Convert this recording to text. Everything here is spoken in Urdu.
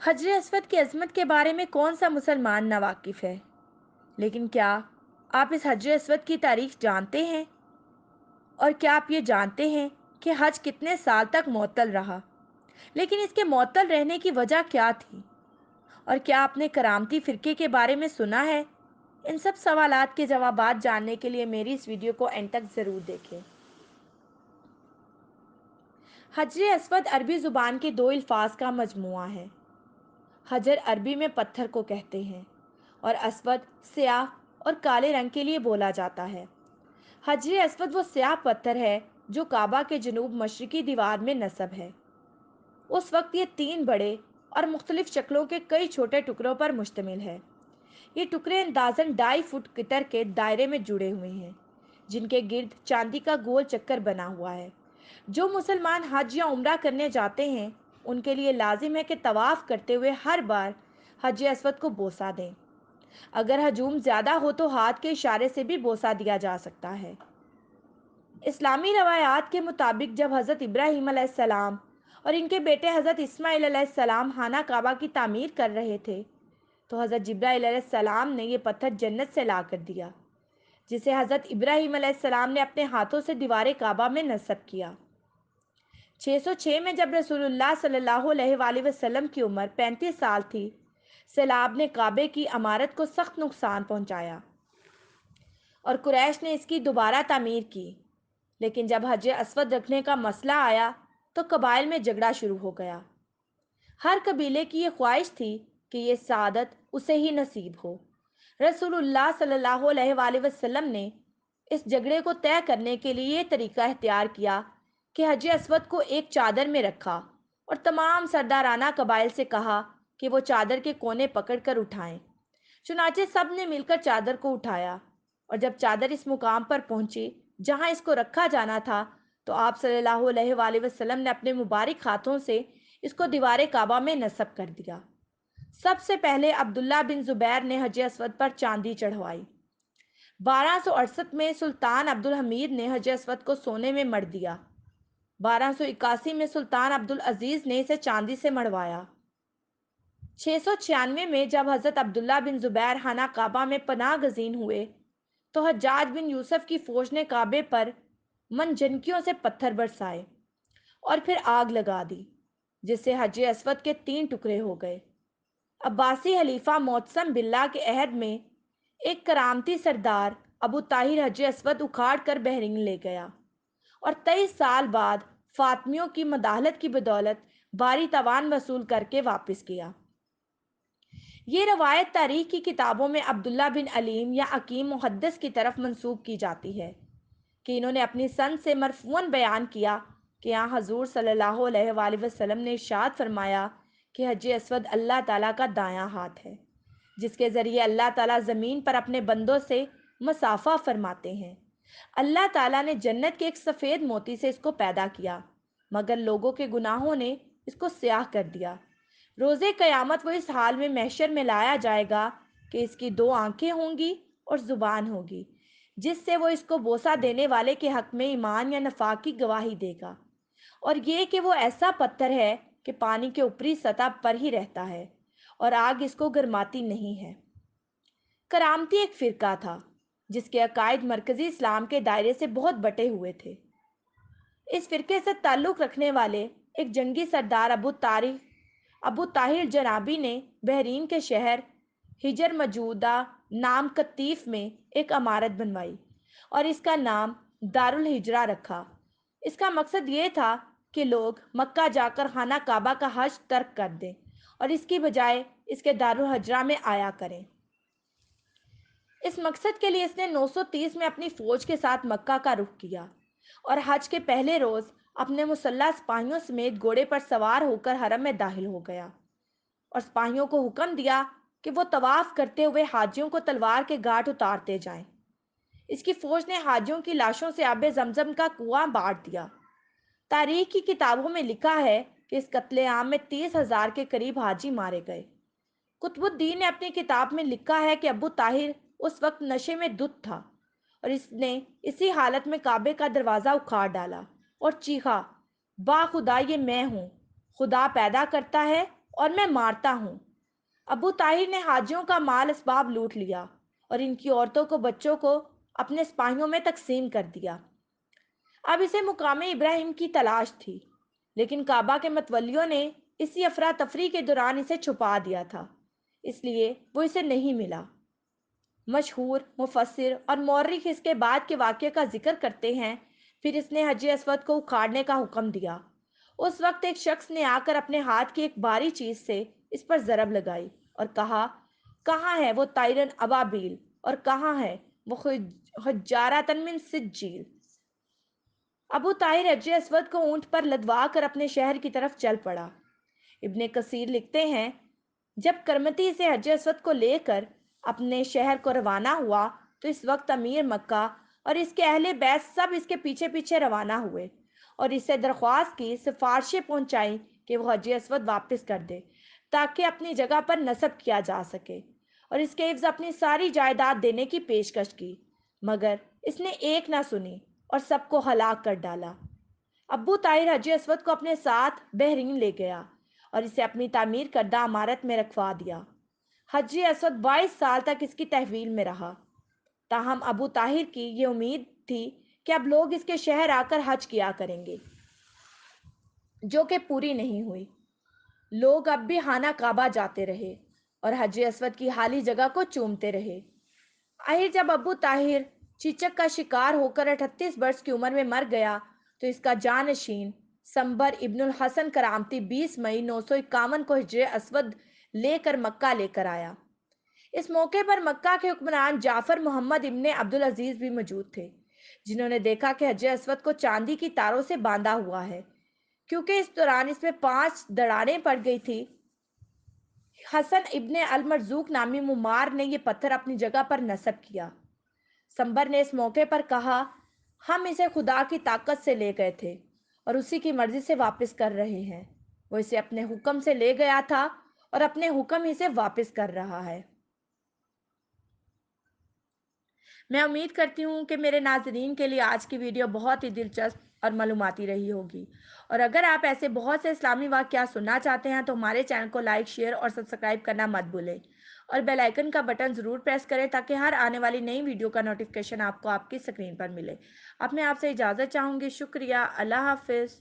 حجر اسود کی عظمت کے بارے میں کون سا مسلمان ناواقف ہے؟ لیکن کیا آپ اس حجر اسود کی تاریخ جانتے ہیں؟ اور کیا آپ یہ جانتے ہیں کہ حج کتنے سال تک معطل رہا؟ لیکن اس کے معطل رہنے کی وجہ کیا تھی؟ اور کیا آپ نے کرامتی فرقے کے بارے میں سنا ہے؟ ان سب سوالات کے جوابات جاننے کے لیے میری اس ویڈیو کو اینڈ تک ضرور دیکھیں۔ حجر اسود عربی زبان کے دو الفاظ کا مجموعہ ہے۔ حجر عربی میں پتھر کو کہتے ہیں اور اسود سیاہ اور کالے رنگ کے لیے بولا جاتا ہے۔ حجر اسود وہ سیاہ پتھر ہے جو کعبہ کے جنوب مشرقی دیوار میں نصب ہے۔ اس وقت یہ تین بڑے اور مختلف شکلوں کے کئی چھوٹے ٹکڑوں پر مشتمل ہے۔ یہ ٹکڑے اندازاً 2.5 فٹ قطر کے دائرے میں جڑے ہوئے ہیں جن کے گرد چاندی کا گول چکر بنا ہوا ہے۔ جو مسلمان حج یا عمرہ کرنے جاتے ہیں ان کے لیے لازم ہے کہ طواف کرتے ہوئے ہر بار حجر اسود کو بوسہ دیں۔ اگر ہجوم زیادہ ہو تو ہاتھ کے اشارے سے بھی بوسہ دیا جا سکتا ہے۔ اسلامی روایات کے مطابق جب حضرت ابراہیم علیہ السلام اور ان کے بیٹے حضرت اسماعیل علیہ السلام خانہ کعبہ کی تعمیر کر رہے تھے تو حضرت جبرائیل علیہ السلام نے یہ پتھر جنت سے لا کر دیا جسے حضرت ابراہیم علیہ السلام نے اپنے ہاتھوں سے دیوار کعبہ میں نصب کیا۔ 606 میں جب رسول اللہ صلی اللہ علیہ وآلہ وسلم کی عمر 35 سال تھی، سیلاب نے کعبے کی عمارت کو سخت نقصان پہنچایا اور قریش نے اس کی دوبارہ تعمیر کی۔ لیکن جب حجر اسود رکھنے کا مسئلہ آیا تو قبائل میں جھگڑا شروع ہو گیا۔ ہر قبیلے کی یہ خواہش تھی کہ یہ سعادت اسے ہی نصیب ہو۔ رسول اللہ صلی اللہ علیہ وآلہ وسلم نے اس جھگڑے کو طے کرنے کے لیے یہ طریقہ اختیار کیا کہ حجر اسود کو ایک چادر میں رکھا اور تمام سردارانہ قبائل سے کہا کہ وہ چادر کے کونے پکڑ کر اٹھائیں۔ چنانچہ سب نے مل کر چادر کو اٹھایا اور جب چادر اس مقام پر پہنچی جہاں اس کو رکھا جانا تھا تو آپ صلی اللہ علیہ وآلہ وسلم نے اپنے مبارک ہاتھوں سے اس کو دیوار کعبہ میں نصب کر دیا۔ سب سے پہلے عبداللہ بن زبیر نے حجر اسود پر چاندی چڑھوائی۔ 1268 میں سلطان عبد الحمید نے حجر اسود کو سونے میں مڑ دیا۔ 1281 میں سلطان عبد العزیز نے اسے چاندی سے مڑوایا۔ 696 میں جب حضرت عبداللہ بن زبیر خانہ کعبہ میں پناہ گزین ہوئے تو حجاج بن یوسف کی فوج نے کعبے پر منجنیقوں سے پتھر برسائے اور پھر آگ لگا دی جس سے حجر اسود کے 3 ٹکڑے ہو گئے۔ عباسی خلیفہ معتصم باللہ کے عہد میں ایک کرامتی سردار ابو طاہر حجر اسود اکھاڑ کر بحرین لے گیا اور 23 سال بعد فاطمیوں کی مداخلت کی بدولت بھاری تاوان وصول کر کے واپس کیا۔ یہ روایت تاریخ کی کتابوں میں عبداللہ بن علیم یا حکیم محدث کی طرف منسوب کی جاتی ہے کہ انہوں نے اپنی سند سے مرفوعاً بیان کیا کہ یہاں حضور صلی اللہ علیہ وآلہ وسلم نے ارشاد فرمایا کہ حجر اسود اللہ تعالیٰ کا دایاں ہاتھ ہے جس کے ذریعے اللہ تعالیٰ زمین پر اپنے بندوں سے مصافحہ فرماتے ہیں۔ اللہ تعالیٰ نے جنت کے ایک سفید موتی سے اس کو پیدا کیا مگر لوگوں کے گناہوں نے اس کو سیاہ کر دیا۔ روز قیامت وہ اس حال میں محشر میں لایا جائے گا کہ اس کی 2 آنکھیں ہوں گی اور زبان ہوگی جس سے وہ اس کو بوسہ دینے والے کے حق میں ایمان یا نفاق کی گواہی دے گا، اور یہ کہ وہ ایسا پتھر ہے کہ پانی کے اوپری سطح پر ہی رہتا ہے اور آگ اس کو گرماتی نہیں ہے۔ کرامتی ایک فرقہ تھا جس کے عقائد مرکزی اسلام کے دائرے سے بہت بٹے ہوئے تھے۔ اس فرقے سے تعلق رکھنے والے ایک جنگی سردار ابو طاہر جنابی نے بحرین کے شہر ہجر موجودہ نام قطیف میں ایک عمارت بنوائی اور اس کا نام دار الحجرہ رکھا۔ اس کا مقصد یہ تھا کہ لوگ مکہ جا کر خانہ کعبہ کا حج ترک کر دیں اور اس کی بجائے اس کے دار الحجرہ میں آیا کریں۔ اس مقصد کے لیے اس نے 930 میں اپنی فوج کے ساتھ مکہ کا رخ کیا اور حج کے پہلے روز اپنے مسلح سپاہیوں سمیت گھوڑے پر سوار ہو کر حرم میں داخل ہو گیا اور سپاہیوں کو حکم دیا کہ وہ طواف کرتے ہوئے حاجیوں کو تلوار کے گھاٹ اتارتے جائیں۔ اس کی فوج نے حاجیوں کی لاشوں سے آب زمزم کا کنواں باڑ دیا۔ تاریخ کی کتابوں میں لکھا ہے کہ اس قتل عام میں 30,000 کے قریب حاجی مارے گئے۔ قطب الدین نے اپنی کتاب میں لکھا ہے کہ ابو طاہر اس وقت نشے میں دھت تھا اور اس نے اسی حالت میں کعبے کا دروازہ اکھاڑ ڈالا اور چیخا، با خدا یہ میں ہوں، خدا پیدا کرتا ہے اور میں مارتا ہوں۔ ابو طاہر نے حاجیوں کا مال اسباب لوٹ لیا اور ان کی عورتوں کو بچوں کو اپنے سپاہیوں میں تقسیم کر دیا۔ اب اسے مقام ابراہیم کی تلاش تھی، لیکن کعبہ کے متولیوں نے اسی افراتفری کے دوران اسے چھپا دیا تھا، اس لیے وہ اسے نہیں ملا۔ مشہور مفسر اور مورخ اس کے بعد کے واقعے کا ذکر کرتے ہیں، پھر اس نے حجر اسود کو اکھاڑنے کا حکم دیا۔ اس وقت ایک شخص نے آ کر اپنے ہاتھ کی ایک باری چیز سے اس پر ضرب لگائی اور کہا، کہاں ہے وہ طائرن ابابیل اور کہاں ہے وہ حجاراتن من سجیل؟ ابو طاہر حجر اسود کو اونٹ پر لدوا کر اپنے شہر کی طرف چل پڑا۔ ابن کثیر لکھتے ہیں، جب کرمتی سے حجر اسود کو لے کر اپنے شہر کو روانہ ہوا تو اس وقت امیر مکہ اور اس کے اہل بیت سب اس کے پیچھے پیچھے روانہ ہوئے اور اس سے درخواست کی، سفارشیں پہنچائیں کہ وہ حجر اسود واپس کر دے تاکہ اپنی جگہ پر نصب کیا جا سکے، اور اس کے عوض اپنی ساری جائیداد دینے کی پیشکش کی، مگر اس نے ایک نہ سنی اور سب کو ہلاک کر ڈالا۔ ابو طاہر حجر اسود کو اپنے ساتھ بحرین لے گیا اور اسے اپنی تعمیر کردہ عمارت میں رکھوا دیا۔ حجر اسود 22 سال تک اس کی تحویل میں رہا، تاہم ابو طاہر کی یہ امید تھی کہ اب لوگ اس کے شہر آ کر حج کیا کریں گے، جو کہ پوری نہیں ہوئی۔ لوگ اب بھی خانہ کعبہ جاتے رہے اور حجر اسود کی خالی جگہ کو چومتے رہے۔ آخر جب ابو طاہر چیچک کا شکار ہو کر 38 برس کی عمر میں مر گیا تو اس کا جانشین سمبر ابن الحسن کرامتی 20 مئی 951 کو حجر اسود لے کر مکہ لے کر آیا۔ اس موقع پر مکہ کے حکمران جعفر محمد ابن عبدالعزیز بھی موجود تھے، جنہوں نے دیکھا کہ حجر اسود کو چاندی کی تاروں سے باندھا ہوا ہے، کیونکہ اس دوران اس میں 5 دراڑیں پڑ گئی تھی۔ حسن ابن المرزوق نامی معمار نے یہ پتھر اپنی جگہ پر نصب کیا۔ سمبر نے اس موقع پر کہا، ہم اسے خدا کی طاقت سے لے گئے تھے اور اسی کی مرضی سے واپس کر رہے ہیں۔ وہ اسے اپنے حکم سے لے گیا تھا اور اپنے حکم ہی سے واپس کر رہا ہے۔ میں امید کرتی ہوں کہ میرے ناظرین کے لیے آج کی ویڈیو بہت ہی دلچسپ اور معلوماتی رہی ہوگی، اور اگر آپ ایسے بہت سے اسلامی واقعات سننا چاہتے ہیں تو ہمارے چینل کو لائک، شیئر اور سبسکرائب کرنا مت بھولیں، اور بیل آئیکن کا بٹن ضرور پریس کریں تاکہ ہر آنے والی نئی ویڈیو کا نوٹیفیکیشن آپ کو آپ کی سکرین پر ملے۔ اب میں آپ سے اجازت چاہوں گی۔ شکریہ۔ اللہ حافظ۔